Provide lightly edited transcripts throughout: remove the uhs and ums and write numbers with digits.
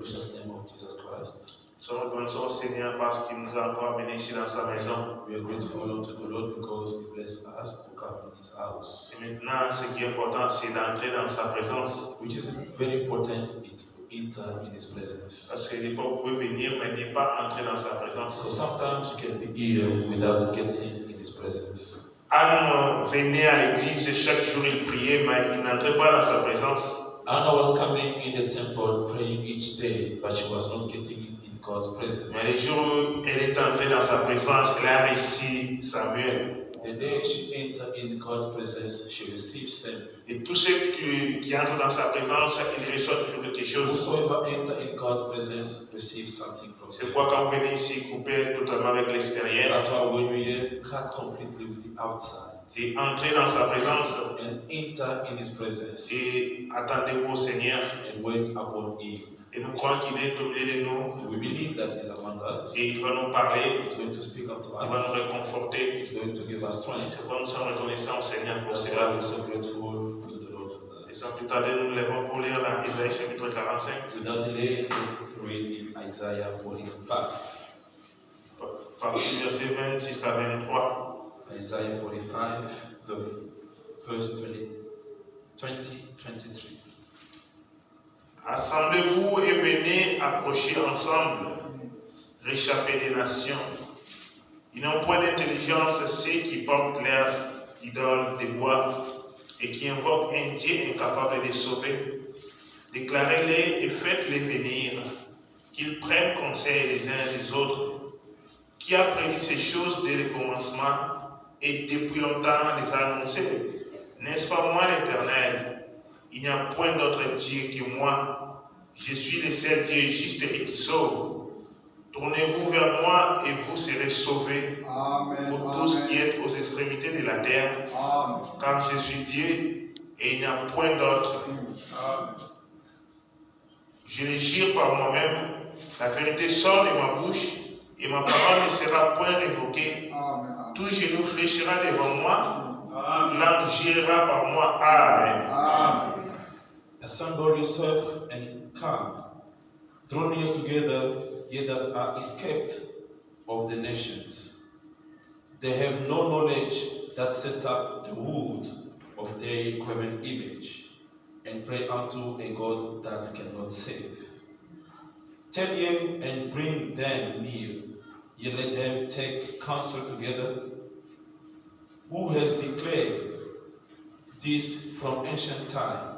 precious name of Jesus Christ. Nous sommes reconnaissants au Seigneur parce qu'il nous a encore amenés ici dans sa maison. We are grateful unto the Lord because He blessed us to come in His house. Et maintenant, ce qui est important, c'est d'entrer dans sa présence. Which is very important, it's to enter in His presence. Parce que des fois, vous pouvez venir, mais ne pas entrer dans sa présence. So sometimes you can be here without getting in His presence. Anne venait à l'église, chaque jour il priait, mais il n'entrait pas dans sa présence. Anna was coming in the temple praying each day, but she was not getting in God's presence. Mais les jours où elle est entrée dans sa présence, elle a reçu Samuel. The day she entered in God's presence, she received Samuel. Et tous ceux qui entrent dans sa présence, ils reçoivent toujours quelque chose. Whosoever enter in God's presence receives something from C'est Him. pourquoi quand vous venez ici, coupez totalement avec l'extérieur That's why when we here, cut completely with the outside et entrez dans sa présence and enter in His presence et attendez-vous au Seigneur. and wait upon Him. Et nous croyons qu'il est au milieu de nous We believe that He's among us. et il va nous parler, He's going to speak unto il va nous us. réconforter. He's going to give us strength. C'est pourquoi nous sommes reconnaissants au Seigneur pour That's why cela. we're so grateful to the Lord for Et that. sans plus tarder, nous nous lèvons pour lire dans Isaïe chapitre 45. Without delay, let's read in Isaiah 45. Partie verset 20 jusqu'à 23. Isaiah 45, the verse 23. Assemblez-vous et venez approcher ensemble, réchapper des nations. Ils n'ont point d'intelligence ceux qui portent leur idole de bois et qui invoquent un Dieu incapable de sauver. Déclarez-les et faites-les venir, qu'ils prennent conseil les uns des autres. Qui a prédit ces choses dès le commencement et depuis longtemps les a annoncées? N'est-ce pas moi l'Éternel? Il n'y a point d'autre Dieu que moi. Je suis le seul Dieu juste et qui sauve. Tournez-vous vers moi et vous serez sauvés. Amen. Pour tous qui êtes aux extrémités de la terre. Amen. Car je suis Dieu et il n'y a point d'autre. Amen. Je le jure par moi-même. La vérité sort de ma bouche et ma parole ne sera point révoquée. Amen. Tout genou fléchira devant moi. Amen. Langue girera par moi. Amen. Amen. Assemble yourself and come. Draw near together, ye that are escaped of the nations. They have no knowledge that set up the wood of their graven image, and pray unto a God that cannot save. Tell ye and bring them near, ye let them take counsel together. Who has declared this from ancient time?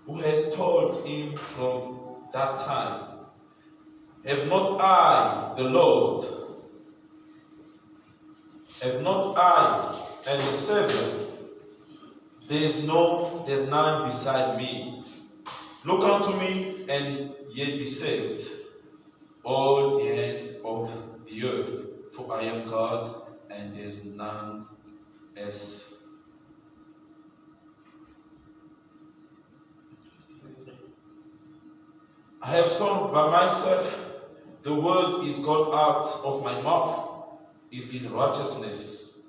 Who has told him from that time? Have not I, the Lord? Have not I and the Savior? There's none beside me. Look unto me, and ye be saved, all the end of the earth. For I am God, and there's none else. I have sown by myself, the word is gone out of my mouth, is in righteousness,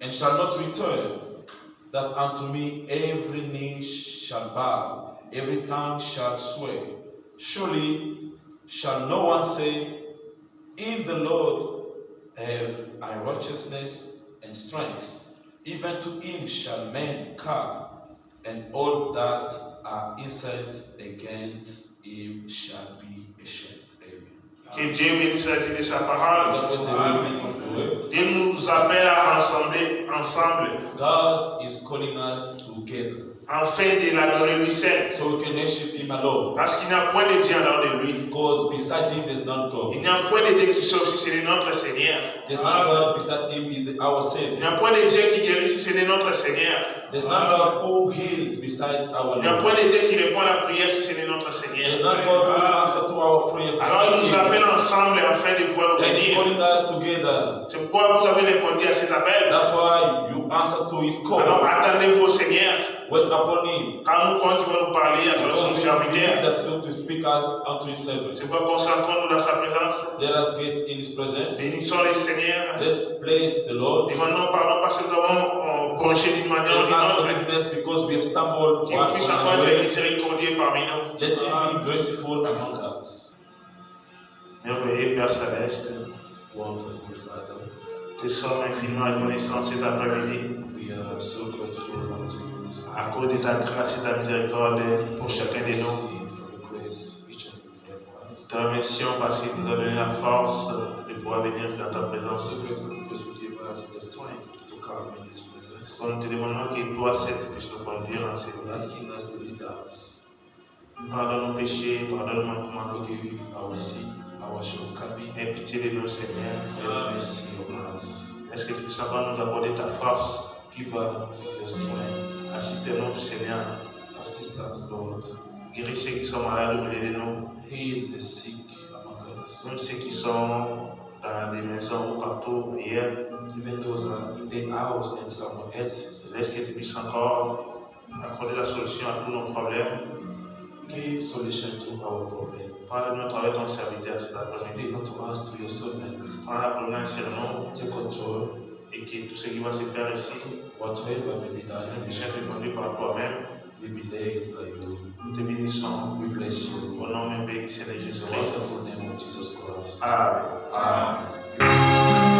and shall not return, that unto me every knee shall bow, every tongue shall swear. Surely shall no one say, in the Lord have I righteousness and strength. Even to him shall men come, and all that are incensed against him shall be ashamed. Amen. Que Dieu bénisse la vie de sa parole. That was the reading of the word. Dieu nous appelle à rassembler ensemble, God is calling us together afin de l'adorer lui seul. so we can worship Him alone. Parce qu'il n'y a point de Dieu en dehors de lui. Because beside Him there's none God. Il n'y a point de Dieu qui sauve si ce n'est notre Seigneur. There's none God beside Him is our Il Savior. n'y a point de Dieu qui guérit si ce n'est notre Seigneur. There's none God who heals beside our Il n'y a point Lord. de Dieu qui répond à la prière si ce n'est notre Seigneur. There's none God who answers to our prayer Alors il nous beside appelle Him. ensemble afin de pouvoir And He's l'obéir. calling us together. C'est pourquoi vous avez répondu à cet appel. That's why you answer to His Alors call. attendez-vous au Seigneur. wait upon him. Car nous croyons qu'il va nous parler à travers Because son we serviteur. believe that he's going to speak us unto his servant. C'est pourquoi concentrons-nous dans sa présence. Let us get in his presence. Bénissons les Seigneurs. Let's praise the Lord. Demandons pardon parce que nous avons prêché d'une manière ou Don't d'une ask autre. forgiveness because we have stumbled Qu'il one puisse on encore the être way. miséricordieux parmi nous. Let him be merciful among us. Merveilleux Père Céleste, Wonderful Father, te sommes infiniment reconnaissants cet après-midi we are so grateful unto you this à cause de ta grâce et ta miséricorde pour chacun de nous. for the grace each and every one of us. Te remercions parce qu'il nous a donné la force de pouvoir venir dans ta I'm présence. so grateful because you give us the strength to come in his presence. Nous te demandons que toi, seul, tu puisses nous conduire en cette We're vie. asking us to lead us. Pardonne nos péchés, pardonne nos manquements, Forgive our sins, our shortcomings. aie pitié de nous, Seigneur. Have mercy on us. Est-ce que tu puisses encore nous accorder ta force? Give us your strength. Assistez-nous, Seigneur. Assist us, Lord. Guéris ceux qui sont malades au milieu de nous. Heal the sick among us. Même ceux qui sont dans des maisons ou partout ailleurs. Even those are in their house and someone else's. Est-ce que tu puisses encore accorder la solution à tous nos problèmes? Give solution to our problems. Parle-nous à travers ton serviteur cet après-midi. Speak unto us, to your servant. Prends la provenance sur nous Take control. et que tout ce qui va se faire ici Whatever may be done, puisse être conduit par toi-même. we be led by you. Nous te bénissons We bless you. au nom même béni Seigneur In the Jésus-Christ. wonderful name of Jesus Christ. Amen. Amen.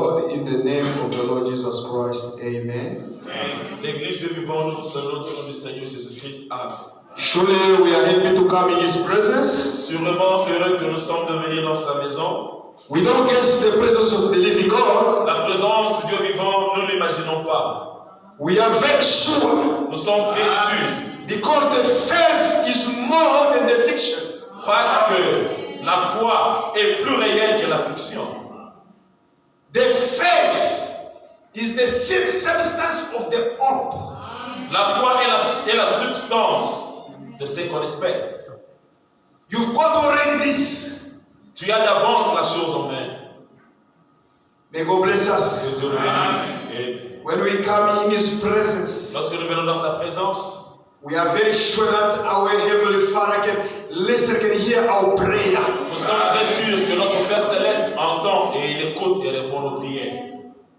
God, in the name of the Lord Jesus Christ, amen. L'église de vivant, nous saluons au nom du Seigneur Jésus-Christ. Amen. Surely we are happy to come in His presence. Sûrement heureux que nous sommes de venir dans sa maison. We don't guess the presence of the living God. La présence du Dieu vivant, nous ne l'imaginons pas. We are very sure Nous sommes très sûrs. because the faith is more than the fiction. Parce que la foi est plus réelle que la fiction. The faith is the substance of the hope. La foi est la substance de ce qu'on espère. You've got already this. Tu as d'avance la chose en main. May God bless us. Que Dieu nous bénisse. Et When we come in His presence, lorsque nous venons dans sa présence, we are very sure that our Heavenly Father can listen, can hear our prayer. nous sommes très sûrs que notre Père Céleste entend et il écoute et répond aux prières.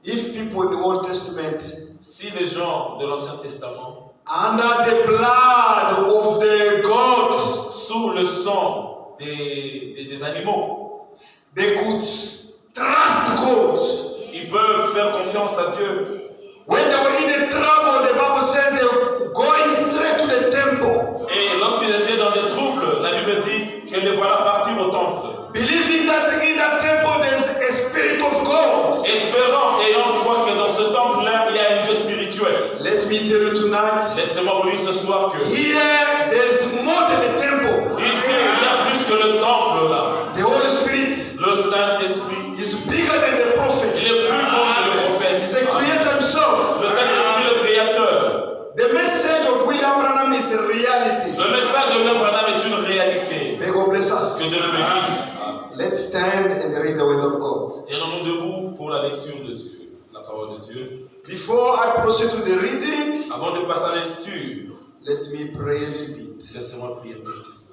If people in the Old Testament, Si les gens de l'Ancien Testament, under the blood of the gods, sous le sang des animaux, they could trust God. ils peuvent faire confiance à Dieu. When they were in a trouble, the Bible said they were going straight to the temple, Et lorsqu'ils étaient dans des troubles, la Bible dit que les voilà partir au temple. believing that in that temple there's a spirit of God. Espérant, ayant foi que dans ce temple-là, il y a un Dieu spirituel. Let me tell you tonight, Laissez-moi vous dire ce soir que here there's more than a temple. ici, il y a plus que le temple là. The Holy Spirit Le Saint-Esprit, is bigger than the prophet. il est plus grand que le prophète. He's a creator himself. Le Saint-Esprit, le Créateur. The message of William Branham is a reality. Le message de William Branham est une réalité. May God bless us. Que Dieu le bénisse. Let's stand and read the word of God. Tiens-nous debout pour la lecture de Dieu, la parole de Dieu. Before I proceed to the reading, Avant de passer à la lecture, let me pray a little bit. laissez-moi prier un petit peu.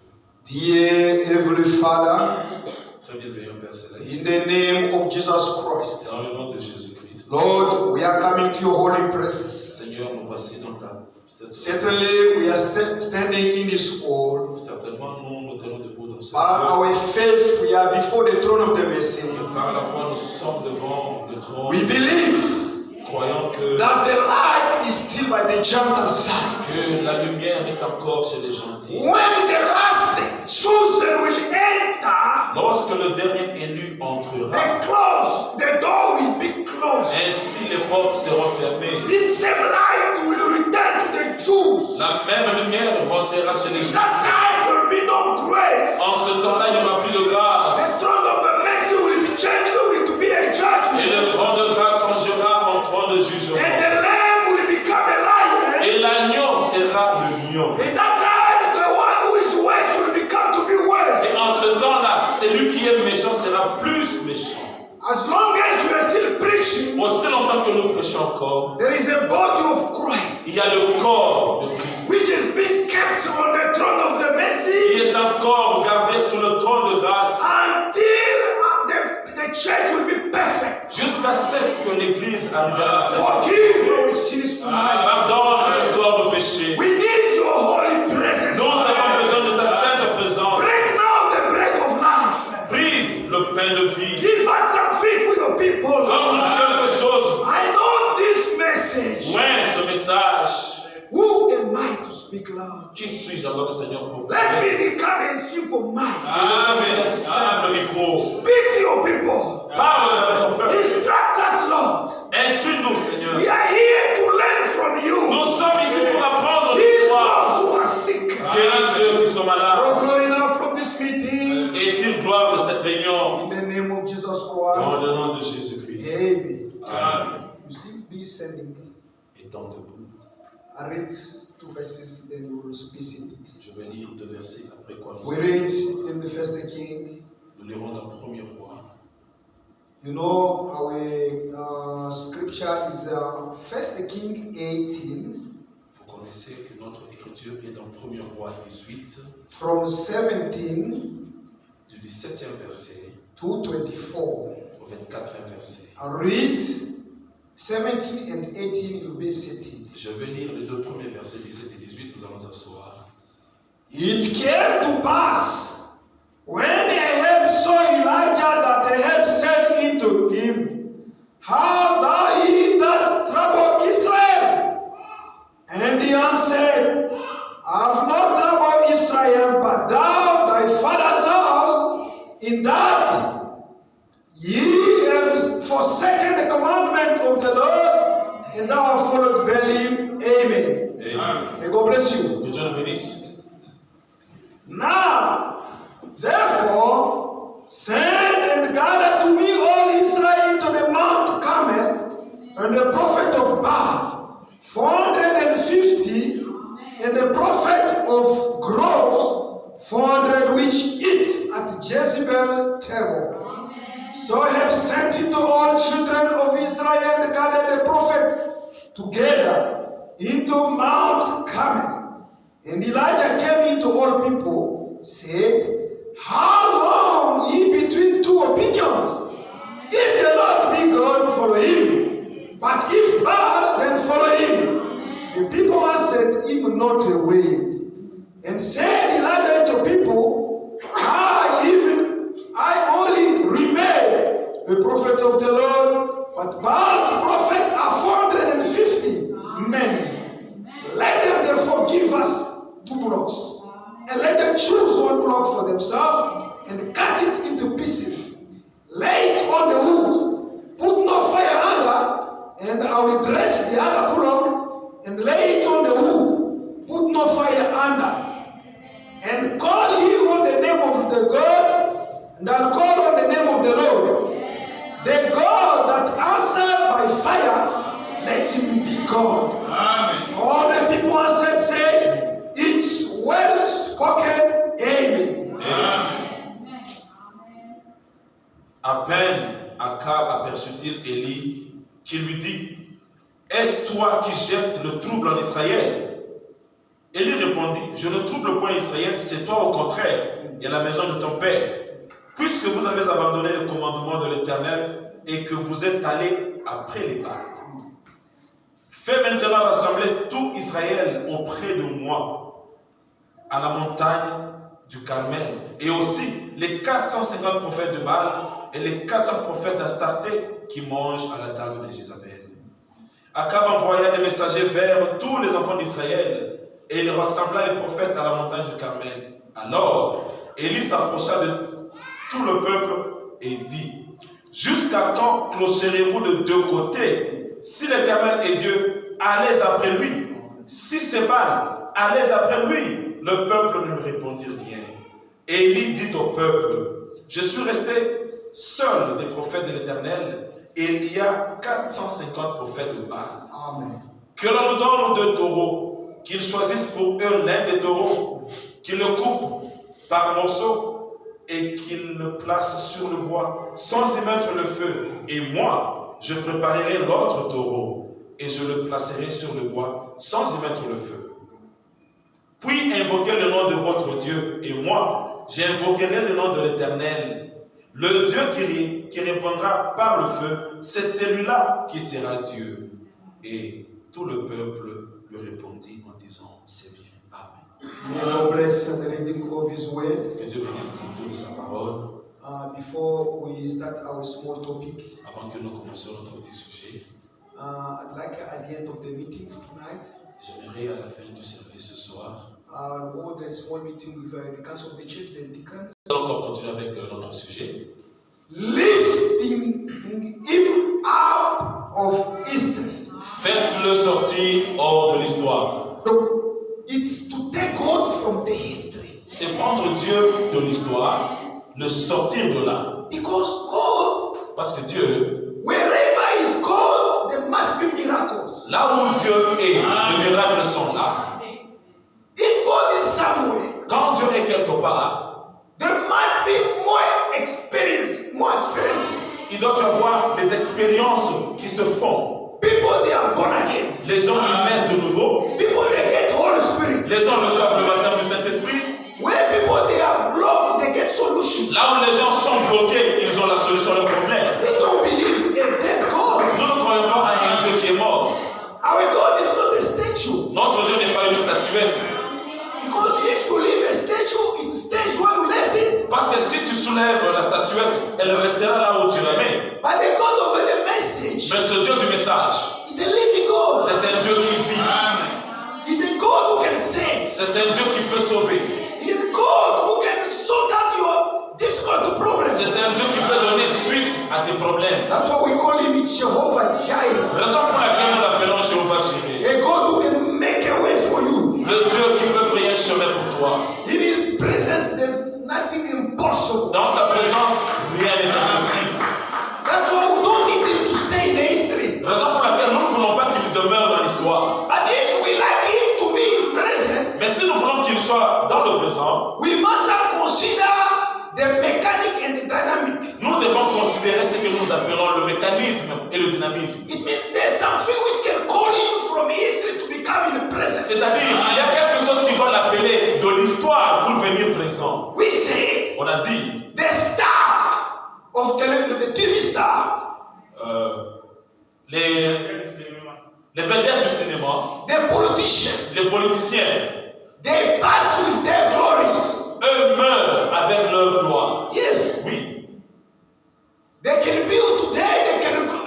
Dear Heavenly Father, Très bienveillant Père Céleste. in the name of Jesus Christ, Dans le nom de Jésus-Christ. Lord, we are coming to your holy presence. Seigneur, nous voici dans ta Certainly, we are standing in this hall. Certainement, nous tenons debout dans ce By lieu. our faith, we are before the throne of the Messiah. Par la foi, nous sommes devant le trône. We believe Croyant que that the light is still by the gentle side. la lumière est encore chez les gentils. When the last chosen will enter, Lorsque le dernier élu entrera, the door will be closed. ainsi les portes seront fermées. This same light will return to the Jews. La même lumière rentrera chez les gens. That time there will be no grace. En ce temps-là, il n'y aura plus de The grâce. throne of the mercy will be changed to be a Et judgment. le trône de grâce changera en trône de jugement. And the lamb will become a lion. Et l'agneau sera le lion. In that time, the one who is worse will become to be worse. Et en ce temps-là, celui qui est méchant sera plus méchant. As long as we are still preaching, Aussi longtemps que nous prêchons encore, there is a body of Christ il y a le corps de Christ which is being kept on the throne of the qui mercy est encore gardé sous le trône de grâce until the church will be perfect. jusqu'à ce que l'Église arrive à la fin. Forgive our sins tonight. Pardonne ce soir nos péchés. We need your holy presence. Nous avons besoin de ta sainte présence. Break now the bread of life. Brise le pain de vie. Give us something for your people. Donne-nous quelque chose. I know this message. Ouais, ce message. Who am I to speak loud? Qui suis-je alors, Seigneur, pour Let parler? me become a simple mind. Que je sois un simple micro. Speak to your people. Parle avec ton peuple. Instruct us, Lord. Instruis-nous, Seigneur. We are here to learn from you. Nous sommes ici pour apprendre de Heal toi. those who are sick. Guéris ceux qui sont malades. Oh, glory now from this meeting. Et tire gloire de cette réunion. In the name of Jesus Dans Christ. le nom de Jésus-Christ. Amen. Amen. You still be sending. Étant debout, I read 2 verses, then you will be seated. je vais lire 2 versets après quoi We read in the First King. nous lirons dans 1er roi. You know, our scripture is 1 King 18, Vous connaissez que notre écriture est dans 1er roi 18, from 17 du 17e verset to 24. au 24e verset. I read 17 and 18, you'll be seated. Je vais lire les deux premiers versets 17 et 18, nous allons asseoir. It came to pass when Ahab saw Elijah that Ahab said unto him, and thou hast followed Baalim. Amen. Amen. May God bless you. Que Dieu le bénisse. Now, therefore, send and gather to me all Israel into the Mount Carmel, and the prophet of Baal, 450, and the prophet of groves, 400, which eat at Jezebel's table. So I have sent into all children of Israel and gathered the prophet together into Mount Carmel. And Elijah came into all people, said, how long ye between two opinions? If the Lord be God, follow him. But if Baal, then follow him. The people answered him not a word. And said Elijah unto people, I only remain the prophet of the Lord, but Baal's prophet are 450 men. Let them therefore give us 2 blocks, and let them choose 1 block for themselves, and cut it into pieces. Lay it on the wood, put no fire under, and I will dress the other block, and lay it on the wood, put no fire under. And call ye on the name of the gods, and I'll call on the name of the Lord. The God that answered by fire, let him be God. Amen. All the people answered, say, it's well spoken. Amen. Amen. À peine Akab aperçut-il Élie, qui lui dit, est-ce toi qui jettes le trouble en Israël? Élie répondit, je ne trouble point Israël, c'est toi au contraire, et la maison de ton père, puisque vous avez abandonné le commandement de l'Éternel et que vous êtes allés après les Baals. Fais maintenant rassembler tout Israël auprès de moi, à la montagne du Carmel, et aussi les 450 prophètes de Baal et les 400 prophètes d'Astarté qui mangent à la table de Jézabel. Akab envoya des messagers vers tous les enfants d'Israël, et il rassembla les prophètes à la montagne du Carmel. Alors, Élie s'approcha de tout le peuple et dit, jusqu'à quand clocherez-vous de 2 côtés? Si l'Éternel est Dieu, allez après lui. Si c'est Baal, allez après lui. Le peuple ne lui répondit rien. Élie dit au peuple, je suis resté seul des prophètes de l'Éternel, et il y a 450 prophètes de Baal. Amen. Que l'on nous donne 2 taureaux, qu'ils choisissent pour eux l'un des taureaux, qu'ils le coupent par morceaux et qu'ils le placent sur le bois sans y mettre le feu. Et moi, je préparerai l'autre taureau et je le placerai sur le bois sans y mettre le feu. Puis invoquez le nom de votre Dieu, et moi, j'invoquerai le nom de l'Éternel. Le Dieu qui répondra par le feu, c'est celui-là qui sera Dieu. Et tout le peuple lui répondit en disant, c'est bien. Amen. May God bless the reading of His word. Que Dieu bénisse la lecture de sa parole. Before we start our small topic, Avant que nous commencions notre petit sujet, I'd like at the end of the meeting tonight, j'aimerais à la fin du service ce soir, hold a small meeting with the council of the church, the deacons, nous allons encore continuer avec notre sujet. lifting him up of history. Faites-le sortir hors de l'histoire. Look, it's to take God from the history. C'est prendre Dieu de l'histoire, le sortir de là. Because God, Parce que Dieu, wherever is God, there must be miracles. là où Dieu est, les miracles sont là. If God is somewhere, Quand Dieu est quelque part, there must be more experiences. il doit y avoir des expériences qui se font. People, they are born again. Les gens ils naissent de nouveau. People, they get Holy Spirit. Les gens reçoivent le baptême du Saint-Esprit. Where people, they are blocked, they get solution. Là où les gens sont bloqués, ils ont la solution à leur problème. We don't believe in dead God. Nous ne croyons pas à un Dieu qui est mort. Our God is not a statue. Notre Dieu n'est pas une statuette. Because if you leave a statue, it stays where you left it. Parce que si tu soulèves la statuette, elle restera là où tu la mets. But the God of the message Mais ce Dieu du message, is a living God. c'est un Dieu qui vit. He's a God who can save. C'est un Dieu qui peut sauver. He's a God who can sort out your difficult problems. C'est un Dieu qui peut donner suite à tes problèmes. That's why we call him Jehovah Jireh. Raison pour laquelle nous l'appelons nothing impossible. Dans sa présence, rien n'est impossible. That's why we don't need him to stay in the history. Raison pour laquelle nous ne voulons pas qu'il demeure dans l'histoire. But if we like him to be present, Mais si nous voulons qu'il soit dans le présent, we must consider the mechanic and the dynamic. nous devons considérer ce que nous appelons le mécanisme et le dynamisme. It means there's something which can call him from history to become in the present. C'est-à-dire, il y a quelque chose qui doit l'appeler de l'histoire pour venir présent. We say On a dit, the star of the TV star, les vedettes du cinéma, the politician, les politiciens, they pass with their glories. eux meurent avec leur gloire. Yes, Oui, they can build today,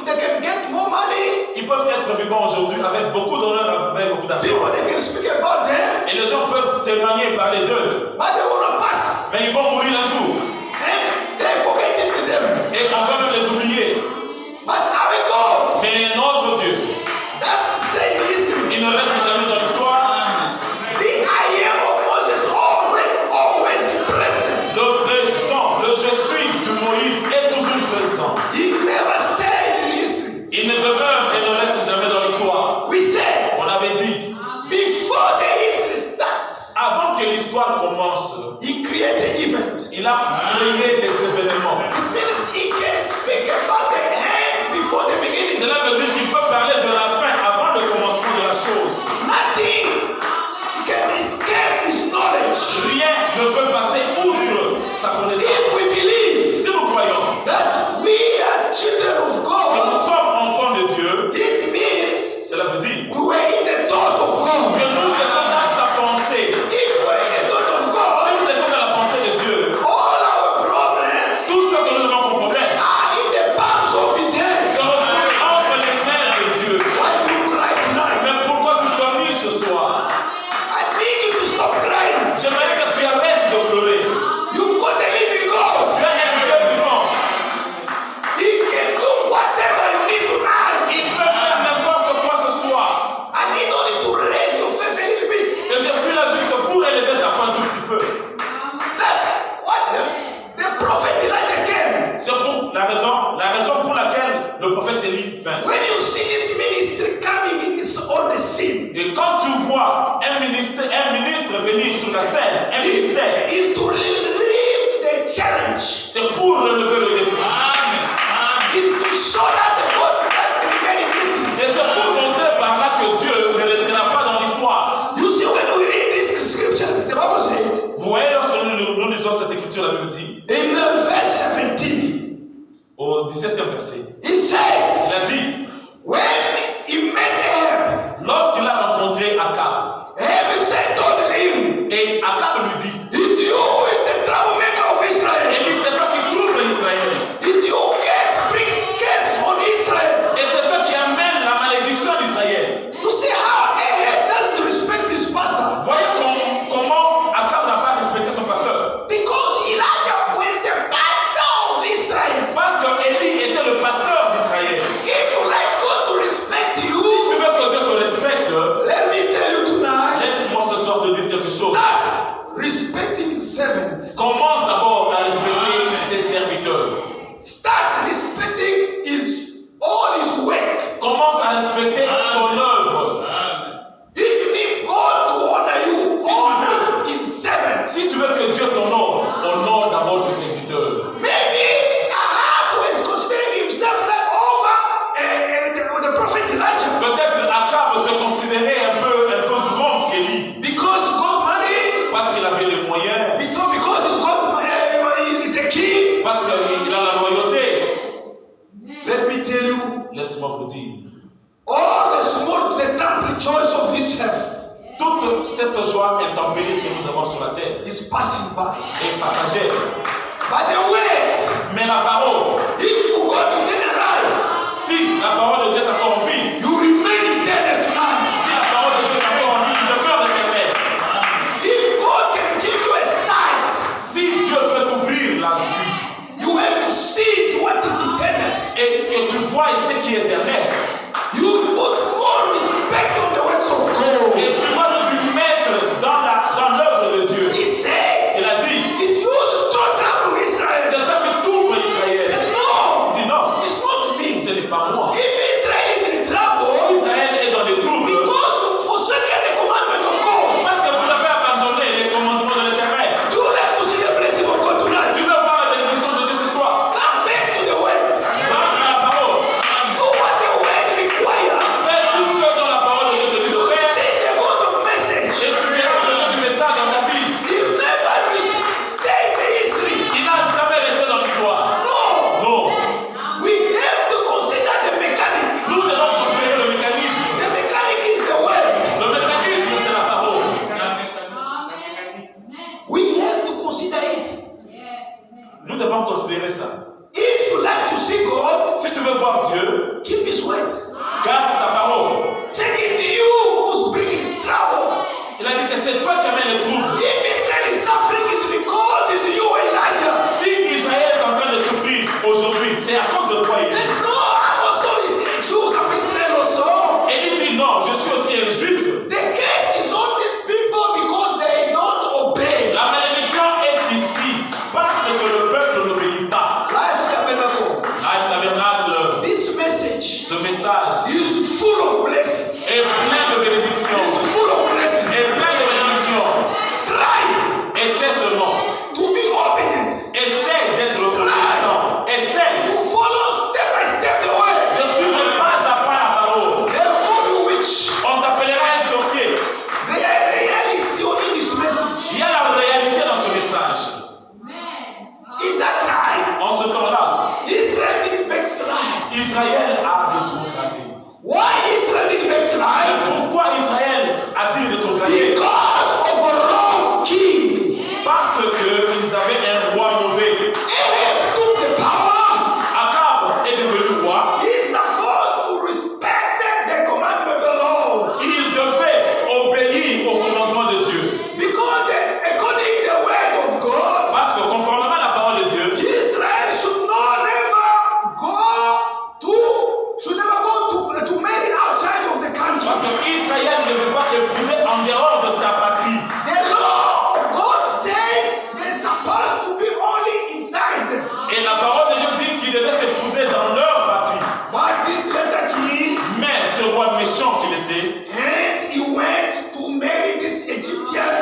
they can get more money. ils peuvent être vivants aujourd'hui avec beaucoup d'honneur, avec beaucoup d'argent. People they can speak about them, Et les gens peuvent témoigner et parler d'eux. but they will not pass. Mais ils vont mourir un jour. And they forget even them. Et on va même les oublier. But our God Mais notre Dieu, doesn't say in history. il ne reste jamais dans l'histoire. The I am of Moses always present. Le présent, le je suis de Moïse est toujours présent. He never stayed in history. Il ne demeure et ne reste jamais dans l'histoire. We said On avait dit, before the history starts, avant que l'histoire commence, he created event. il a créé des événements. It means he can speak about the end before the beginning. Cela veut dire qu'il peut parler de la fin avant le commencement de la chose. Nothing can escape his knowledge. Rien ne peut passer outre sa If connaissance. we believe Si nous croyons that we as children of que nous God, sommes enfants de Dieu, it means cela veut dire we were in the thought of que God. nous étions dans sa pensée. If we were in the thought of Si God, nous étions dans la pensée de Dieu, all our problems tout ce que nous avons comme problème are in the palms of his hands. se retrouve entre les mains de Dieu. Why do you cry tonight? Mais pourquoi tu pleures ce soir? I need you to stop crying. J'aimerais que tu arrêtes de pleurer. You've got a living God. Tu as un Dieu vivant. He can do whatever you need tonight. Il peut faire n'importe quoi ce soir. I need only to raise your faith a little bit. Et je suis là juste pour élever ta foi un tout petit peu. That's what the prophet Elijah came. C'est pour la raison pour laquelle le prophète Élie vint. When you see this ministry coming on the scene, Et quand tu vois un ministre venir sur la scène, un ministère, is to relieve the challenge. c'est pour relever le défi. Is to show that the God has remain in history. Et c'est pour montrer par là que Dieu ne restera pas dans l'histoire. You see, when we read this scripture, the Bible said Vous voyez, lorsque nous lisons cette écriture, la Bible dit, in verse 17, au 17e verset, he said, il a dit, when he met Ahab, lorsqu'il a rencontré Akab, Ahab said told him, et Akab lui dit, it's you who is the troublemaker of Israel. et dit, c'est toi qui troubles Israël, It's you bring curse on Israel. et c'est toi qui amènes la malédiction d'Israël. You see how Ahab doesn't respect his pastor? Voyez comment Akab n'a pas respecté son pasteur. Because Elijah was the pastor of Israel. Parce que Élie était le pasteur d'Israël. If you like God to respect Si you, tu veux que Dieu te respecte, let me tell you tonight, laisse-moi ce soir te dire quelque chose. start respecting his servant. Commence d'abord à respecter ses serviteurs. Start respecting all his work. Commence à respecter son œuvre. If you need God to honor you, Si tu honor his servant. Si tu veux que Dieu t'honore, honore d'abord ses serviteurs. Maybe Ahab was considering himself like over the prophet Elijah Peut-être Akab se considérait un peu grand qu'Élie. because he's got money, Parce qu'il avait les moyens. because he's a king. Parce qu'il a la loyauté. Let me tell you, Laisse-moi vous dire. all the temporary joys of this earth Toute cette joie intempérée que nous avons sur la terre is passing by. est passagère. But the words, Mais la parole, if you got eternal life, si la parole de Dieu est encore en vie, you remain eternal tonight. si la parole de Dieu est encore en vie, tu demeures éternel. If God can give you a sight, Si Dieu peut t'ouvrir la vue you have to seize what is eternal. et que tu vois ce qui est éternel, You put more respect on the works of God. et tu vas te mettre dans l'œuvre de Dieu. He said, Il a dit, it used to If Israel is in trouble, Israël est dans les troubles because you forsaken the commandment of God, parce que vous avez abandonné les commandements de l'Éternel. do you like to see the blessing of God tonight? Tu veux voir la bénédiction de Dieu ce soir? Come back to the word. Va à la parole. Do what the word requires. Fais tout ce dont la parole de Dieu te dit de You faire see the God of et message. tu verras le nom du message dans ta vie. He never stay in the history. Il n'a jamais resté dans l'histoire. No. Non. We have to consider the mechanic. Nous devons considérer le mécanisme. The mechanic is the word. Le mécanisme, c'est la parole. We have to consider it. Nous devons considérer ça. If you like to see God, Si tu veux voir Dieu, keep His word. garde sa parole. Say it's you who's bringing trouble. Il a dit que c'est toi qui amènes les troubles. If Israel is suffering, it's because it's you, Elijah. Si Israël est en train de souffrir aujourd'hui, c'est à cause de toi. Say no, I'm also Jews. I'm Israel also. Et il dit non, je suis aussi un juif. The case is on these people because they don't obey. La malédiction est ici parce que le peuple n'obéit pas. Life Tabernacle. Life Tabernacle, This message ce message is full of blessing. est plein de bénédictions. It's full of blessing. Est plein de bénédictions. Try Essaie seulement. to be obedient. Essaie d'être reconnaissant. Essaie To follow step by step the way. de suivre pas à pas la parole. They'll call you witch. On t'appellera un sorcier. There are reality in this message. Il y a la réalité dans ce message. In that time, En ce temps-là, Israel didn't backslide. Israël a rétrogradé. Why Israel didn't backslide? Mais pourquoi Israël a-t-il rétrogradé? Because of a wrong king. Parce qu'ils avaient un roi mauvais. Ahab took the power. Akab est devenu roi. He's supposed to respect the commandment of the Lord. Il devait obéir au commandement de Dieu. Because according to the word of God, Parce que conformément à la parole de Dieu, Israel should never go to marry outside of the country. parce que Israël ne veut pas épouser en dehors de sa patrie. The law of God says they're supposed to be only inside. Et la parole de Dieu dit qu'ils devaient s'épouser dans leur patrie. But this later king, Mais ce roi méchant qu'il était, and he went to marry this Egyptian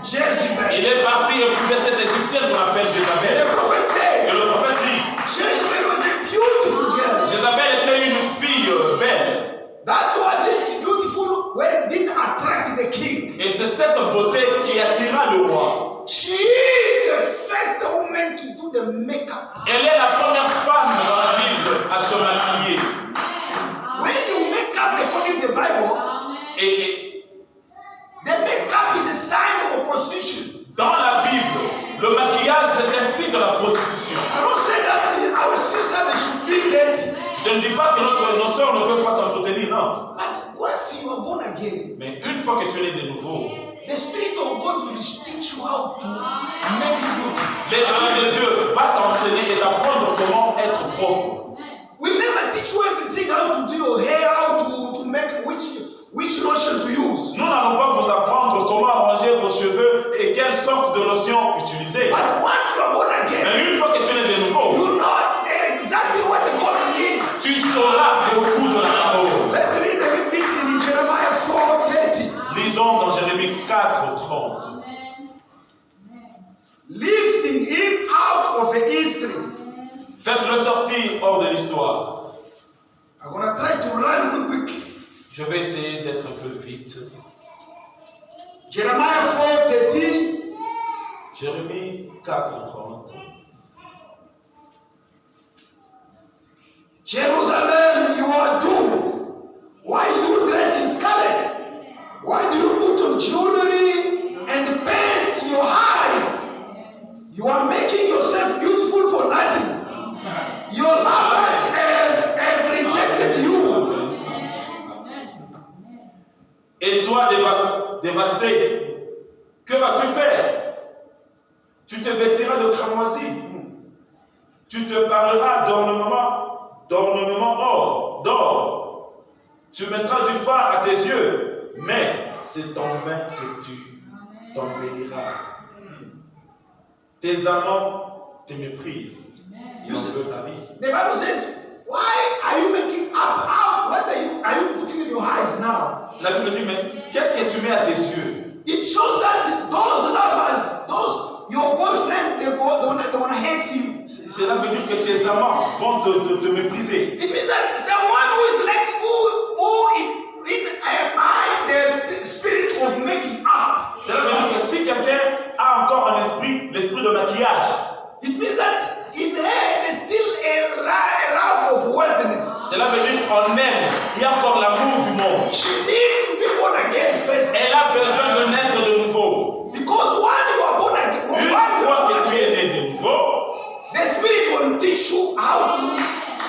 Jezebel. il est parti épouser cette Égyptienne qu'on appelle And Jézabel. the prophet Et said, le prophète dit, Jezebel was a beautiful girl. Jézabel était une fille belle. That's what this beautiful ways did attract the king. Et c'est cette beauté qui attira le roi. She is the first woman to do the makeup. Elle est la première femme dans la Bible à se maquiller. When you make up according to the Bible, Et the makeup is a sign of prostitution. dans la Bible, le maquillage c'est un signe de la prostitution. I don't say that our sister they should be dirty. Je ne dis pas que nos sœurs ne peuvent pas s'entretenir, non. But once you are born again, Mais une fois que tu es né de nouveau, the Spirit of God will teach you how to make you beautiful. l'Esprit de Dieu va t'enseigner et t'apprendre comment être propre. We never teach you everything, how to do your hair, how to make which lotion to use. Nous n'allons pas vous apprendre comment arranger vos cheveux et quelle sorte de lotion utiliser. But once you are born again, Mais une fois que tu es né de nouveau, you know exactly what the God needs. tu sauras le goût de la parole. Let's read a little bit in Jeremiah 4:30. Lisons dans Jérémie 4:30. Lifting him out of the history. Faites-le sortir hors de l'histoire. I'm gonna try to run quick. Je vais essayer d'être un peu vite. Jeremiah 4:13. Jérémie 4:30. Jerusalem, you are doomed. Why do you dress in scarlet? Why do you put on jewelry and paint your eyes? You are making yourself beautiful for nothing. Your lovers have rejected you. Et toi, dévasté, que vas-tu faire? Tu te vêtiras de cramoisi. Tu te parleras d'ornement d'or. Tu mettras du fard à tes yeux, mais c'est en vain que tu t'embelliras. Tes amants te méprisent. Ils veulent ta vie. The Bible says, Why are you making up? What are you putting in your eyes now? La Bible dit, mais qu'est-ce que tu mets à tes yeux? It shows that those lovers, your boyfriend, they wanna hate you. Cela veut dire que tes amants vont te mépriser. It means that someone who is like who in a mind there's the spirit of making up. Cela veut dire que si quelqu'un a encore un esprit, l'esprit de maquillage, It means that in her there's still a love of worldliness. cela veut dire qu'on aime, il y a encore l'amour du monde. She needs to be born again first. Elle a besoin de naître de nouveau. Because when you are born again, Une fois que tu es né de nouveau, the spirit will teach you how to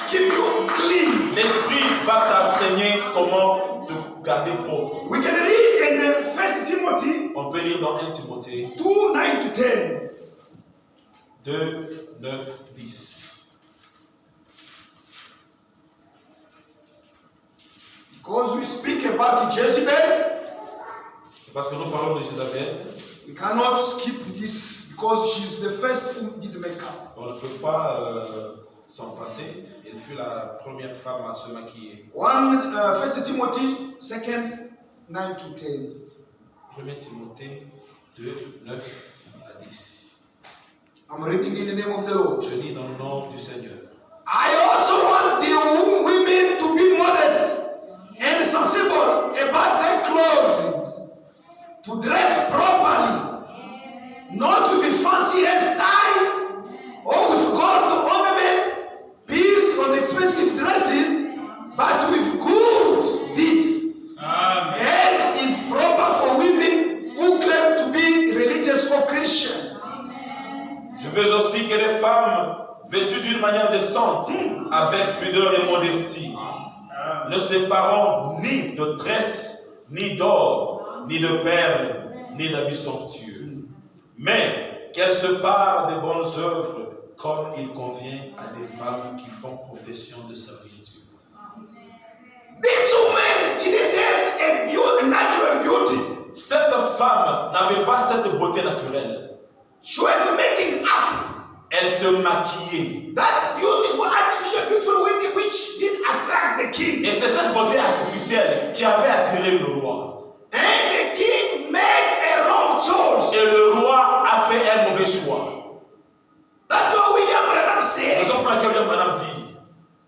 keep you clean. l'esprit va t'enseigner comment te garder propre. We can read in 1 Timothy On peut lire dans 1 Timothée 2, 9 to 10. 2, 9, 10. Because we speak about Jezebel, C'est parce que nous parlons de Jézabel. we cannot skip this because she's the first who did makeup. On ne peut pas s'en passer. Elle fut la première femme à se maquiller. 1 Timothy 2, 9 to 10. 1 Timothée 2, 9 à 10. I'm reading in the name of the Lord. Je lis dans le nom du Seigneur. I also want the women to be modest and sensible about their clothes, to dress properly, not with a fancy hairstyle or with gold ornament, beads on expensive dresses, but with good deeds. As is proper for women who claim to be religious or Christian. Je veux aussi que les femmes vêtues d'une manière décente, avec pudeur et modestie, ne séparant ni de tresses, ni d'or, ni de perles, ni d'habits somptueux, mais qu'elles se parent des bonnes œuvres comme il convient à des femmes qui font profession de servir Dieu. This woman, she didn't have a natural beauty. Cette femme n'avait pas cette beauté naturelle. She was making up Elle se maquillait. that beautiful, artificial, beautiful beauty which did attract the king. Et c'est cette beauté artificielle qui avait attiré le roi. And the king made a wrong choice. Et le roi a fait un mauvais choix. That's what William Branham said. Raison pour laquelle William Branham dit,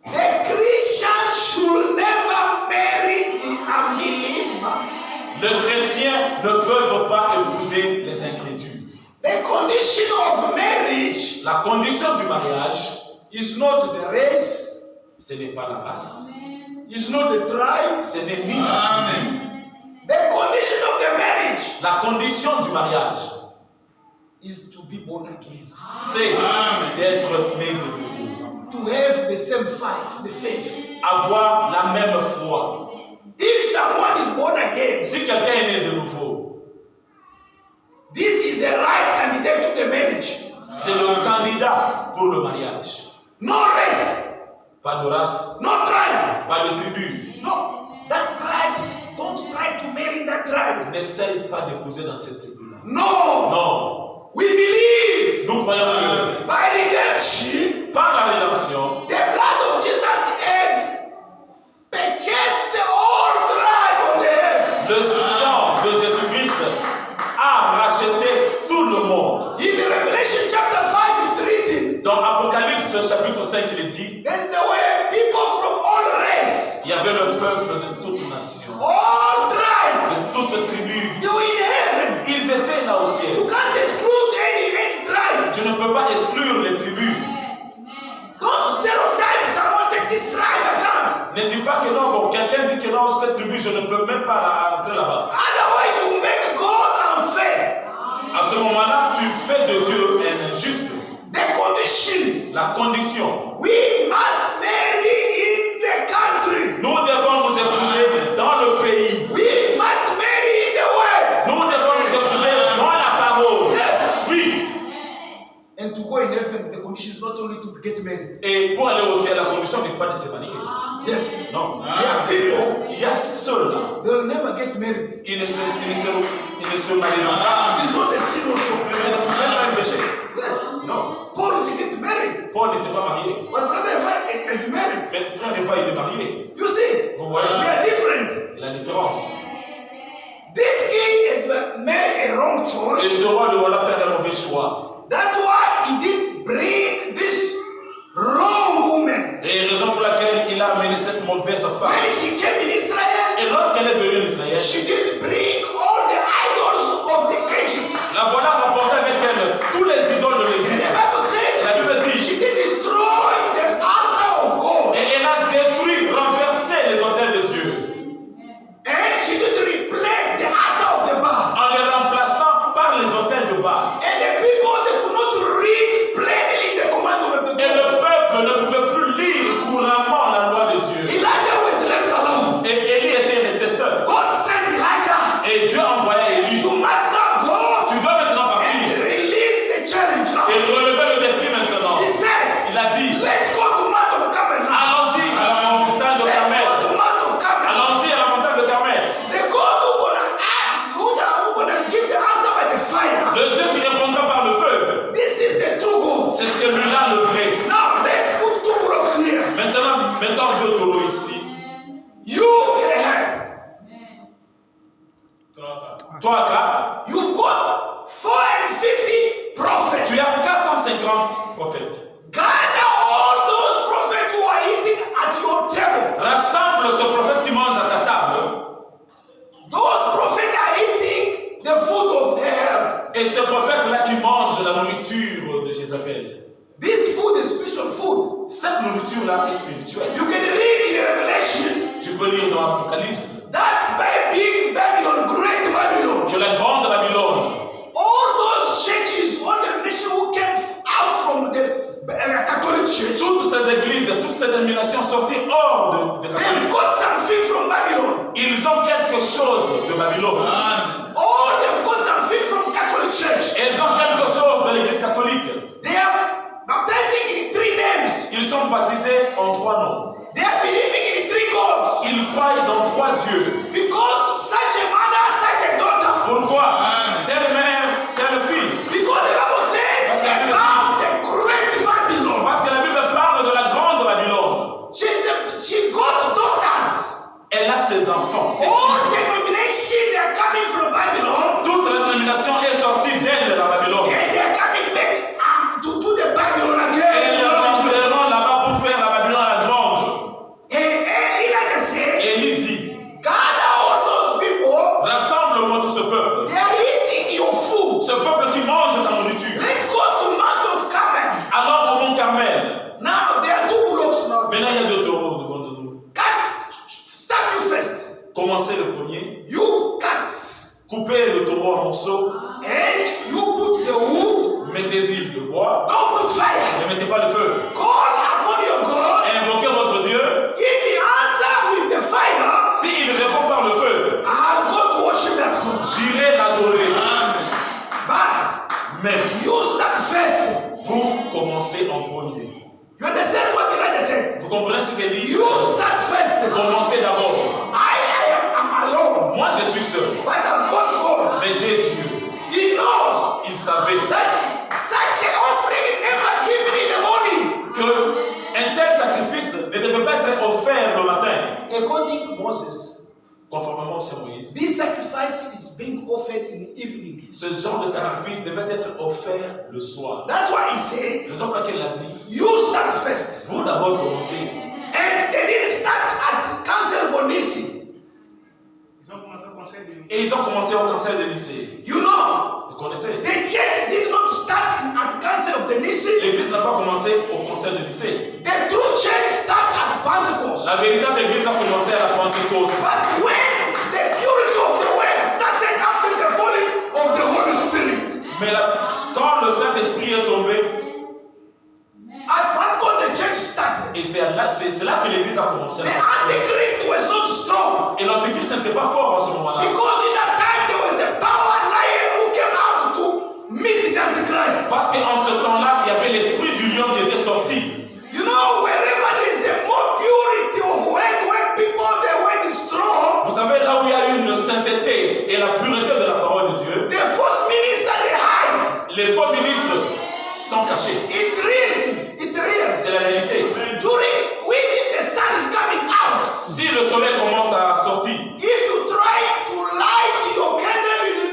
A Christian should never marry the unbeliever. les chrétiens ne peuvent pas épouser les incrédules. The condition of marriage La condition du mariage, is not the race, ce n'est pas la race, is not the tribe. ce n'est ni la tribu. The condition of the marriage La condition du mariage, is to be born again. c'est d'être né de nouveau. To have the same faith. Avoir la même foi. If someone is born again, Si quelqu'un est né de nouveau, this is a right candidate to the marriage. c'est le candidat pour le mariage. No race, Pas de race, no tribe. pas de tribu. No, that tribe, don't try to marry that tribe. N'essaye pas d'épouser dans cette tribu-là. No, Non. we believe Nous croyons que by redemption, par la rédemption, the blood of Jesus has purchased the whole tribe on the earth. le sang de Jésus-Christ a racheté tout le monde. In Revelation chapter 5, it's written, Dans Apocalypse chapitre 5, il est dit, there's the way people from all race, il y avait le peuple de toute nation, all tribe, de toute tribu. they were in heaven. Ils étaient là au You ciel. can't exclude any tribe. Tu ne peux pas exclure les tribus. Don't stereotype someone, take this tribe, I can't. Ne dis pas que non, bon, quelqu'un dit que non, cette tribu, je ne peux même pas rentrer là-bas. Otherwise, you make God unfair. À ce moment-là, tu fais de Dieu un injuste. The condition, La condition, we must marry in the country. nous devons nous épouser dans le pays. We must marry in the world. Nous devons nous épouser dans la parole. Yes. Oui. And to go in heaven, the condition is not only to get married. Et pour aller au ciel, la condition n'est pas de se marier. Yes. Non. There are people, Il y a ceux-là, they'll never get married. ils ne se marieront pas. It's not a sin Ce also. n'est même pas un péché. Yes. Non. Paul didn't marry. Paul n'était pas marié. But Brother Eva is married. Mais frère Eva, il est marié. You see, Vous voyez we are different. la différence. This king has made a wrong Et choice. ce roi devra faire un mauvais choix. That's why he did bring this wrong woman. Et raison pour laquelle il a amené cette mauvaise femme. When she came in Israel, Et lorsqu'elle est venue en Israël, she did bring all the idols of the Egypt. la voilà rapportée avec elle tous les idoles de And the l'Égypte. Bible says La Bible dit, she did destroy the altar of God. et elle a détruit, renversé les autels de Dieu, And she did replace the altar of the Baal. en les remplaçant par les autels de Baal. And the people, they could not read plainly the commandment of Et God. le peuple ne pouvait plus lire couramment la loi de Dieu. Elijah was left alone. Et Élie était resté seul. God sent Elijah. Et Dieu envoya Élie. You must not go Tu dois maintenant and partir release the challenge now. et relever le défi maintenant. He said, Il a dit, let's go to Mount of Carmel now. allons-y à la montagne de Let's go Carmel. to Mount of Carmel. Allons-y à la montagne de Carmel. The God who gonna ask, who gonna give the answer by the fire. Le Dieu qui répondra par le feu. This is the true God. C'est celui-là le vrai. Now let's put two blocks here. Maintenant, mettons deux taureaux ici. You Ahab, Toi, Akab, you've got 450 prophets. tu as 450 prophètes. Gather all those prophets who are eating at your table. Rassemble ce prophète qui mange à ta table. Those prophets are eating the food of Ahab. Et ce prophète-là qui mange la nourriture de Jézabel. This food is spiritual food. Cette nourriture-là est spirituelle. You can read in the Revelation Tu peux lire dans l'Apocalypse that big Babylon, great Babylon, que la grande Babylone, all those churches, all the nations who came out from the Catholic Church, toutes ces églises, toutes ces dénominations sorties hors de they've Catholique, got something from Babylon. ils ont quelque chose de Babylone. All they've got something from Catholic Church. Ils ont quelque chose de l'église catholique. They are baptizing in 3 names. Ils sont baptisés en 3 noms. They are believing in 3 gods. Ils croient dans 3 dieux. Because such a mother, such a daughter. Pourquoi? Telle mère, telle fille. Because the Bible says about the great Babylon. Parce que la Bible parle de la grande Babylone. She got daughters. Elle a ses enfants, ses All filles. denominations they are coming from Babylon. Toute la dénomination est sortie d'elle, la Babylone. And they are coming back to do the Babylon Et again. ils rentreront là-bas pour faire la Babylone à la grande. And Elijah said, Et il dit, gather all those people. rassemble-moi tout ce peuple. They are eating your food. Ce peuple qui mange ta nourriture. Let's go to Mount of Carmel. Alors au mont Carmel. Now there are 2 blocks now. Maintenant il y a 2 taureaux devant de nous. Start you first. Commencez le premier. You cut. Coupez le taureau en morceaux. And you put the wood. Mettez-y le bois. Don't put fire. Ne mettez pas le feu. Call upon your God. Invoquez votre Dieu. If he answer with the fire, S'il répond par le feu, I'll go to worship that God. j'irai l'adorer. But Mais you start first. vous commencez en premier. You understand what Elijah said? Vous comprenez ce qu'elle dit? You start first. Commencez d'abord. I'm alone. Moi je suis seul. But I've got God. Mais j'ai Dieu. He knows Il savait that such an offering never given in the morning. qu'un tel sacrifice ne devait pas être offert le matin. According to Moses, Conformément au Seigneur Moïse. this sacrifice is being offered in the evening. Ce genre de sacrifice devait être offert le soir. That's why he said, Raison pour laquelle il a dit, you start first. vous d'abord commencez. And they didn't start at Council for Nissi. Et ils ont commencé au conseil de Nicée. You know, Vous connaissez? the church did not start at Council of the Nissi. L'église n'a pas commencé au conseil de Nicée. The true church started at Pentecost. La véritable église a commencé à la Pentecôte. But when the purity of the word started after the falling of the Holy Spirit, Mais quand le Saint-Esprit est tombé, at Pentecost the church started. et c'est là que l'église a commencé. The Antichrist was not strong. Et l'Antéchrist n'était pas fort en ce moment-là. Because in that time there was a power lion who came out to meet the Antichrist. Parce qu'en ce temps-là, il y avait l'esprit du lion qui était sorti. You know, wherever there is a more purity of word, when people the word is strong, Vous savez, là où il y a une sainteté et la pureté de la parole de Dieu, the false minister they hide. les faux ministres sont cachés. It's real. It's real. soleil commence à sortir, if you try to light your candle, it will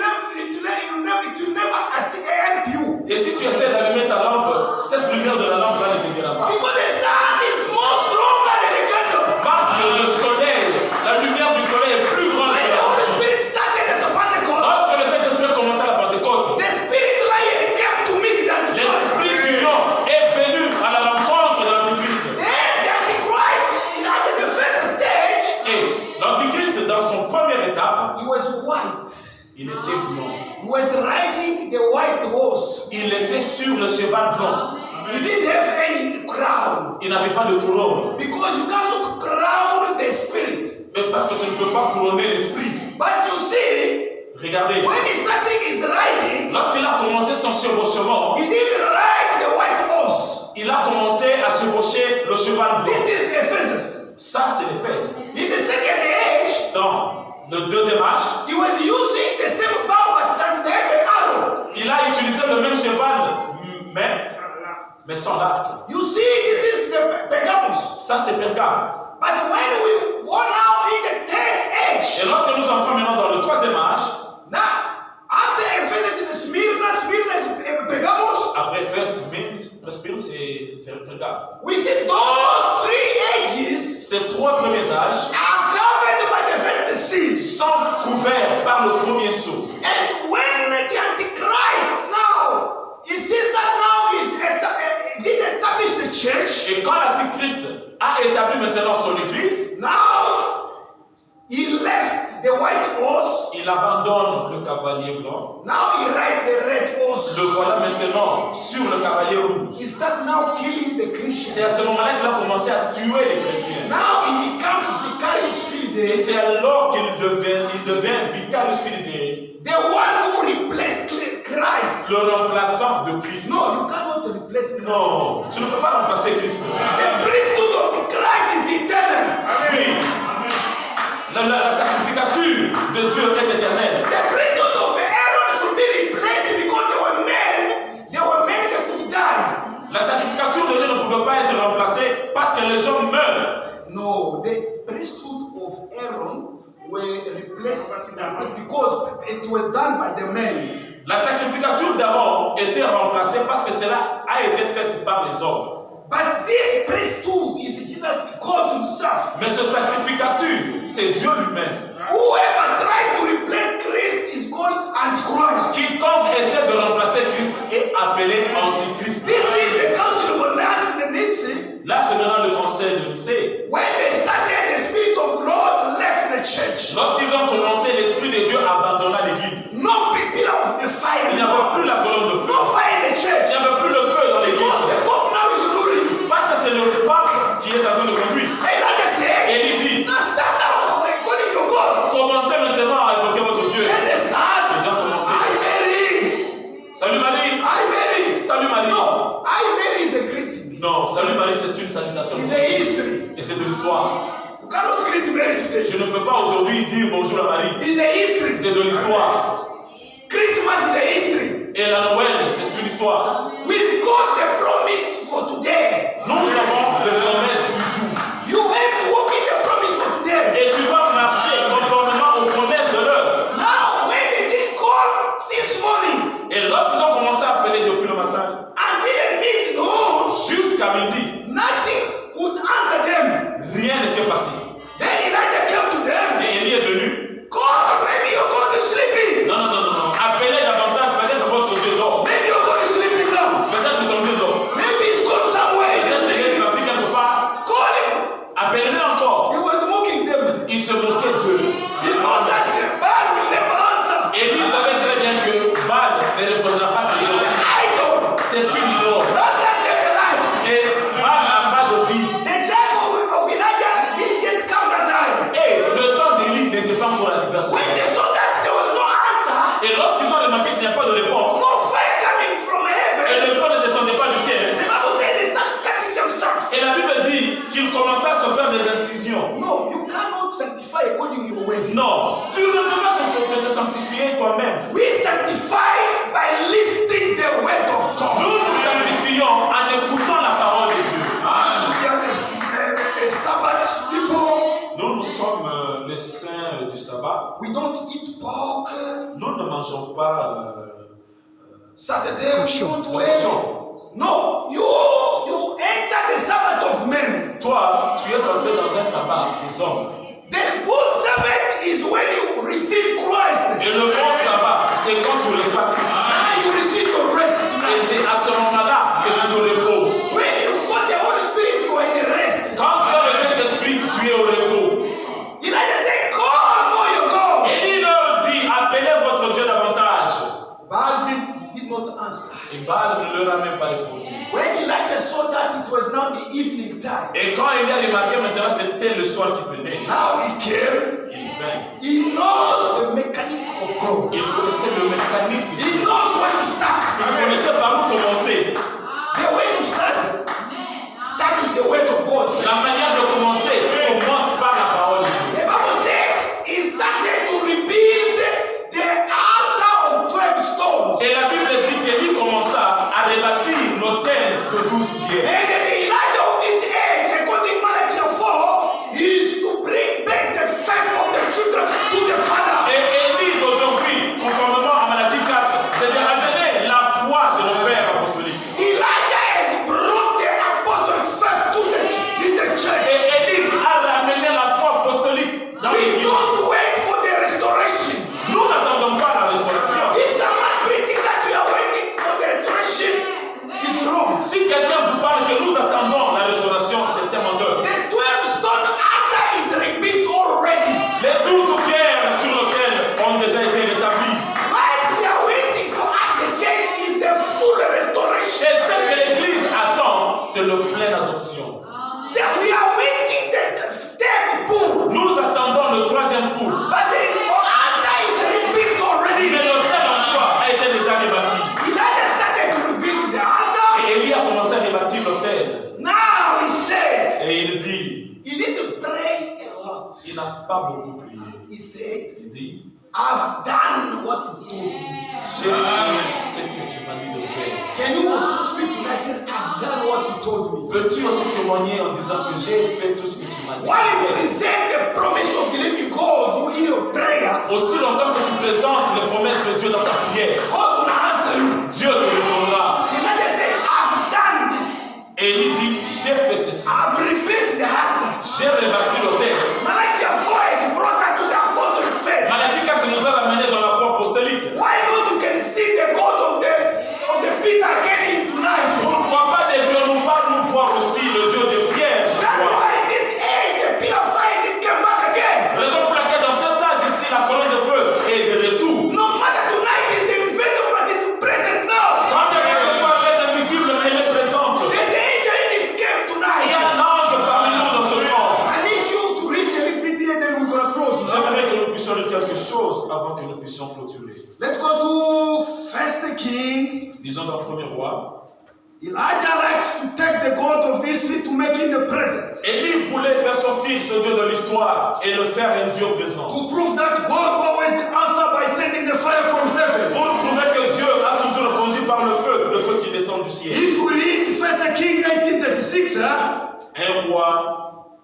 never help you. et si tu essaies d'allumer ta lampe, cette lumière de la lampe là ne t'aidera pas. Because the sun is more stronger than the candle. Parce que le soleil, la lumière du soleil est plus grande When que the la Holy lampe. Spirit started at the Pentecost, Lorsque le Saint-Esprit a commencé à la Pentecôte, the Spirit lion came to meet the Antichrist. l'Esprit du lion est venu à la rencontre de l'Antichrist. Then the Antichrist, at the first stage, Et l'Antichrist, dans son première étape, he was white. il était blanc. He was riding the white horse. Il était sur le cheval blanc. He didn't have any crown. Il n'avait pas de couronne. Because you cannot crown the Spirit. Mais parce que tu ne peux pas couronner l'Esprit. But you see, Regardez, when he started his riding, lorsqu'il a commencé son chevauchement, he didn't ride the white horse. il a commencé à chevaucher le cheval blanc. This is Ephesus. Ça, c'est l'Éphèse. In the second age, Dans le deuxième âge, he was using the same bow but doesn't have an arrow. il a utilisé le même cheval, mais sans l'arc. You see, this is the Pergamos. Ça, c'est Pergame. But when we go now in the third age, Et lorsque nous entrons maintenant dans le troisième âge, now after Ephesus in Smyrna is Pergamos, après Éphèse, Smyrne, c'est Pergame. we see those three ages Ces trois premiers âges are covered by the first seal. sont couverts par le premier sceau. And when the Antichrist now, he says that now he did establish the church, Et quand l'Antichrist a établi maintenant son église, now he left the white horse, il abandonne le cavalier blanc. now he ride the red horse. Le voilà maintenant sur le cavalier rouge. He start now killing the Christians. C'est à ce moment-là qu'il a commencé à tuer les chrétiens. Now he becomes vicarious Et Philides, c'est alors qu'il devient vicarius Philidae, the one who replaced Christ. le remplaçant de Christ. No, you cannot replace Christ. Non, tu ne peux pas remplacer Christ. The priesthood of Christ is eternal. Oui. La sacrificature de Dieu est éternelle. The priesthood of Aaron should be replaced because they were men that could die. La sacrificature de Dieu ne pouvait pas être remplacée parce que les gens meurent. No, the priesthood of Aaron were replaced because it was done by the men. La sacrificature d'Aaron était remplacée parce que cela a été fait par les hommes. But this priesthood is Jesus called himself. Mais ce sacrificature, c'est Dieu lui-même. Whoever tried to replace Christ is called Antichrist. Quiconque essaie de remplacer Christ est appelé Antichrist. This is the council of Nicaea. Là, c'est maintenant le conseil de Nicée. When they started, the Spirit of God left the church. Lorsqu'ils ont commencé, l'Esprit de Dieu abandonna l'église. No pillar of the fire. Il n'y avait plus la colonne de feu. No fire in the Il church. n'y avait plus le feu dans Because l'église. the Pope now is ruling. Parce que c'est le pape qui est en train de conduire. Elijah said, Et il dit, now start now calling your God. commencez maintenant à évoquer votre Dieu. And they start, Ils ont commencé. I Mary. Salut Marie. I Mary. Salut Marie. No, I Mary is a greeting. Non, salut Marie, c'est une salutation. It's a history. Et c'est de l'histoire. You cannot greet Mary today. Je ne peux pas aujourd'hui dire bonjour à Marie. It's a history. C'est de l'histoire. Christmas is a history. Et la Noël, c'est une histoire. We've got the promise for today. Nous avons les promesses du jour. You have to walk in the promise for today. Et tu dois marcher conformément aux promesses de l'heure. Now, when they did call since morning Et lorsqu'ils ont commencé à appeler depuis le matin, until midnoon, jusqu'à midi, nothing could answer them. rien ne s'est passé. Then Elijah came to them. Et Élie est venu. God, maybe you're going to sleeping. Non, non, non, non, non. Appelez davantage, peut-être votre Dieu dort. Maybe you're going to sleeping now. Peut-être ton Dieu dort. Maybe he's gone somewhere. Peut-être qu'il est parti quelque part. Call him. Appelez-le encore. He was mocking them. Il se moquait d'eux. He knows that God will never answer. Élie savait très bien que Baal ne répondra pas à ses He's gens. an idol. C'est une idole. That doesn't have a life. Et Baal n'a pas de vie. The time of Elijah didn't yet come that time. Et le temps d'Élie n'était pas encore arrivé à ce When moment. they saw that there was no answer, Et lorsqu'ils ont remarqué qu'il n'y a pas de réponse, no fire coming from et heaven, le feu ne descendait pas du ciel, the Bible said they started cutting themselves. et la Bible dit qu'ils commençaient à se faire des incisions. No, you cannot sanctify according to your way. Non, tu ne peux pas te sanctifier toi-même. We sanctify by listening the word of God. Nous nous sanctifions en écoutant la parole de Dieu. As we are a Sabbath people, Nous sommes sommes les saints du sabbat, We don't eat pork. nous ne mangeons pas Saturday we don't la wear. cochon. No, you enter the Sabbath of men. Toi, tu es entré dans un sabbat des hommes. The good Sabbath is when you receive Christ. Et le bon sabbat, c'est quand tu reçois Christ. Now you receive your rest Et tonight. c'est à ce moment-là que tu te reposes. When you've got the Holy Spirit, you are in a rest. Quand tu as le Saint-Esprit, tu es au repos. Elijah said, call more your God. Et il leur dit, appelez votre Dieu davantage. Baal did not answer. Et Baal ne leur a même pas répondu. When Elijah saw that it was now the evening time, Et quand il a remarqué maintenant c'était le soir qui venait, now he came. il vint. He knows the mechanic of God. Il connaissait le mécanique de He Dieu. knows where to start. Il connaissait par où commencer. The way to start. Start with the word of God. La manière de commencer commence par la parole de Dieu. The Bible says he started to rebuild the altar of 12 stones. Et la Bible dit qu'Élie commença à rebâtir l'autel de 12 And pierres. then the Elijah of this age, according to Malachi 4, is to bring back the faith of the children to the Father. Et Élie d'aujourd'hui, conformément à Malachie 4, c'est de ramener la foi de nos pères apostoliques. Elijah has brought the apostolic faith to in the church. Et Élie a ramené la foi apostolique dans We l'église. don't wait for the restoration. Nous n'attendons pas la restauration. If someone preaching that we are waiting for the restoration, is wrong. Si quelqu'un vous parle que nous attendons la restauration, c'est un menteur. The 12 stone altar is rebuilt already. Les 12 pierres sur lesquelles ont déjà été rétablies. What we are waiting for as the church is the full restoration. Et ce que l'Église attend, c'est le plein adoption. So we are waiting the third pool. Nous attendons le troisième pool. But the altar is rebuilt already. Mais l'autel en soi a été déjà rebâti. Elijah started to rebuild the altar. Et Élie a commencé à rebâtir l'autel. Now he said, Et il dit, you need to pray a lot. il n'a pas beaucoup prié. He said, Il dit, I've done what you told me. j'ai fait ce que tu m'as dit de faire. Can you also speak to me and say, I've done what you told me? Peux-tu aussi témoigner en disant que j'ai fait tout ce que tu m'as dit While you de faire? present the promise of the living God in your prayer, Aussi longtemps que tu présentes les promesses de Dieu dans ta prière, God will answer you. Dieu te répondra. Elijah said, I've done this. Et il dit, j'ai fait ceci. I've rebuilt the altar. J'ai rebâti l'autel. Malachi 4 has brought us to the apostolic faith. Malachie 4 nous a ramenés dans la foi apostolique. Why not you can see the God of the Peter again tonight? Pourquoi pas devions-nous pas nous voir aussi le Dieu de Pierre ce That's soir? why in this age the pillar of fire did come back again. Raison pour laquelle dans cet âge ici, la colonne de feu est de retour. No matter tonight is invisible but is present now. Quand elle est ce soir, elle est invisible, mais elle est présente. There's an angel in this camp Il y tonight. a un ange parmi nous dans ce camp. I need you to read a little bit here, then we're gonna close. J'aimerais que nous puissions lire quelque chose avant que nous puissions clôturer. Let's go to First King. Disons dans le premier roi. Elijah likes to take the God of history to make him the present. Élie voulait faire sortir ce Dieu de l'histoire et le faire un Dieu présent. To prove that God always answers by sending the fire from heaven. Pour prouver que Dieu a toujours répondu par le feu qui descend du ciel. If we read 1 King 18:36, Un roi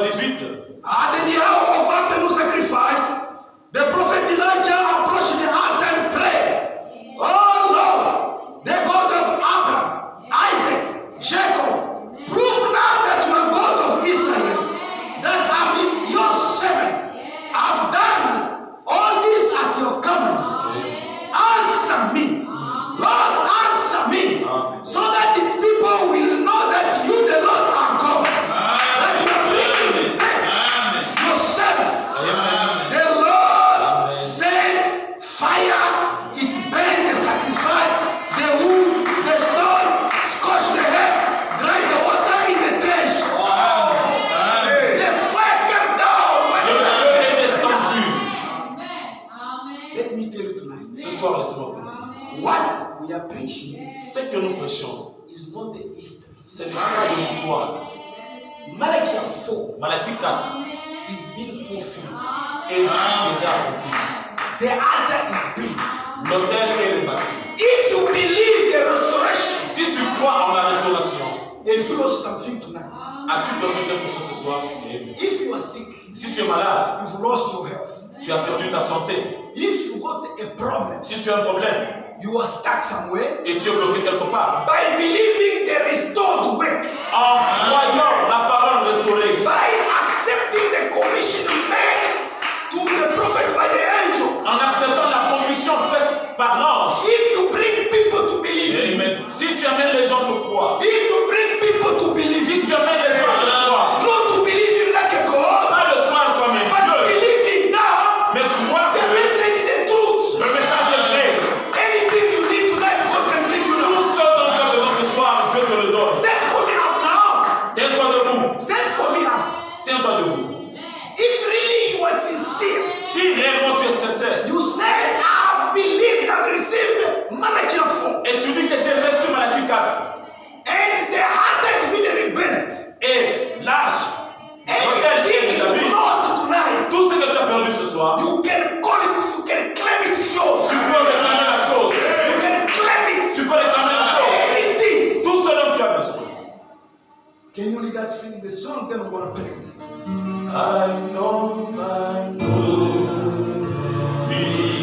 18. at the hour of afternoon sacrifice, the prophet Elijah approached the altar and prayed, Oh Lord, the God of Abraham, Isaac, Jacob, prove now that you are God of Israel, that I am your servant. I've done all this at your command. Answer me. Lord, answer me. So that the people will know that you, the Lord, are God. That you are bringing back yourself. The Lord sent fire, it burned the sacrifice, the wood, the stone, scorched the earth, dried the water in the trench. The fire came down when Le feu est descendu. Let me tell you tonight, Ce soir, laissez-moi vous dire. what we are preaching Ce que nous prêchons, is not the history. ce n'est pas de l'histoire. Malachi 4 Malachie 4 is being fulfilled. est déjà accompli. The altar is built. L'autel est rebâti. If you believe the restoration, Si tu crois en la restauration, If you lost something tonight, As-tu perdu quelque chose ce soir? if you are sick, Si tu es malade, you've lost your health. tu as perdu ta santé. If you got a problem, Si tu as un problème you are stuck somewhere. et tu es bloqué quelque part, By believing the restored work, en croyant la parole restaurée, by accepting the commission made to the prophet by the angel, en acceptant la commission faite par l'ange, if you bring people to believe, Amen. Si tu amènes les gens te croire, if you bring people to believe, si tu amènes les gens te croire, not to believe him like a God, pas de croire comme un but Dieu, believing that mais croire the que message is a truth. le message est vrai. Anything you need tonight, God can give you Tout now. ce dont tu as besoin ce soir, Dieu te le donne. Stand for me up now. Tiens-toi debout. Stand for me up. Tiens-toi debout. If really you are sincere, Si réellement tu es sincère, you said, I have believed, I've received Malachi 4. et tu dis que j'ai reçu Malachie 4, And the heart has been rebelled. et lâche, rebelle et Anything rétabli, you lost tonight, tout ce que tu as perdu ce soir, you can call it, you can claim it yours. tu peux réclamer la chose. You can claim it. Tu peux réclamer la chose. Anything. Tout ce dont tu as besoin. Can you lead us sing the song? Then we're going to pray. I know my Lord remains.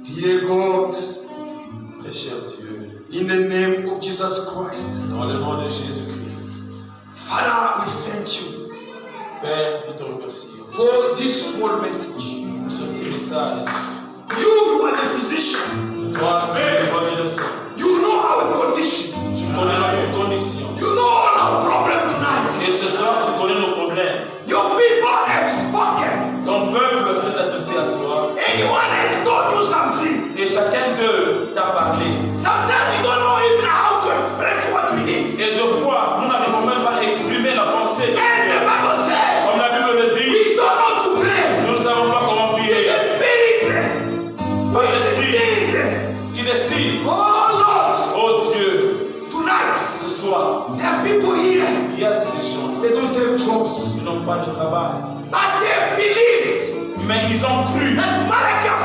Dear God, Très cher Dieu, in the name of Jesus Christ, dans le nom de Jésus-Christ, Father, we thank you Père, nous te remercions for this small message. pour ce petit message. You are the physician. Toi, tu es le bon médecin. You know our condition. Tu connais notre condition. You know all our problem tonight. Et ce soir, tu connais nos problèmes. Your people have spoken. Ton peuple s'est adressé à toi. Anyone has told you something. Et chacun d'eux t'a parlé. Sometimes we don't know even how to express what we need. Et deux fois, nous n'arrivons même pas à exprimer la pensée de As the Dieu. Bible says, Comme la Bible le dit, we don't know to pray. nous ne savons pas comment prier. The Spirit Pas will l'esprit decide. qui décide. Oh Lord, Oh Dieu, tonight ce soir, there are people here. il y a de ces gens They don't have jobs, qui n'ont pas de travail. but they've believed. Mais ils ont cru. And Malachi